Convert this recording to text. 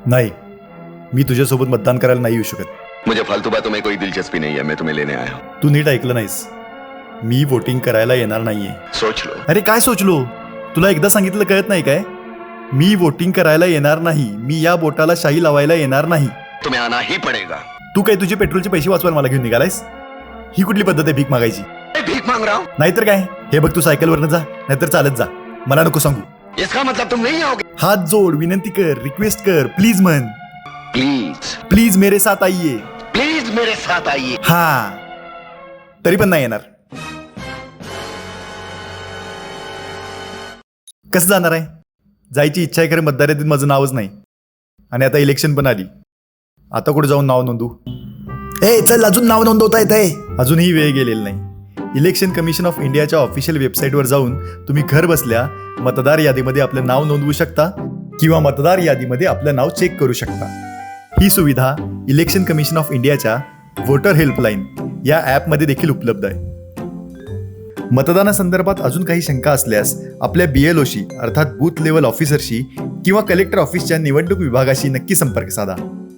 नाही, मी तुझ्यासोबत मतदान करायला नाही येऊ शकत. मुझे फालतू बातों में कोई दिलचस्पी नहीं है. मैं तुम्हें लेने आया हूँ. तू नीट ऐकलं नाहीस. मी वोटिंग करायला येणार नाहीये. सोच लो. अरे काय सोचलो? तुला एकदा सांगितलं कळत नाही काय? मी वोटिंग करायला येणार नाही. मी या बोटाला शाई लावायला येणार नाही. तुम्हें आना ही पड़ेगा. तू काय तुझे पेट्रोलचे पैसे वाचवायला मला घेऊन निघालायस? ही कुठली पद्धत आहे भीक मागायची? मैं भीख मांग रहा हूँ. नाहीतर काय? हे बघ, तू सायकलवरनं जा नाहीतर चालत जा. मला नको सांगू. इसका मतलब तुम नहीं आओगे. हात जोड, विनंती कर, रिक्वेस्ट कर, प्लीज म्हण. प्लीज प्लीज मेरे साथ आइये. प्लीज मेरे साथ आइए. हा, तरी पण नाही येणार. कसं जाणार आहे? जायची इच्छा आहे खरं मतदार यादीत माझं नावच नाही. आणि आता इलेक्शन पण आली. आता कुठे जाऊन नाव नोंदू? चल, अजून नाव नोंदवता येत आहे. अजूनही वेळ गेलेला नाही. इलेक्शन कमिशन ऑफ इंडियाच्या ऑफिशियल वेबसाईटवर जाऊन तुम्ही घर बसल्या मतदार यादीमध्ये आपलं नाव नोंदवू शकता किंवा मतदार यादीमध्ये आपलं नाव चेक करू शकता. ही सुविधा इलेक्शन कमिशन ऑफ इंडियाच्या वोटर हेल्पलाईन या ॲपमध्ये देखील उपलब्ध आहे. मतदानासंदर्भात अजून काही शंका असल्यास आपल्या BLOशी अर्थात बूथ लेवल ऑफिसरशी किंवा कलेक्टर ऑफिसच्या निवडणूक विभागाशी नक्की संपर्क साधा.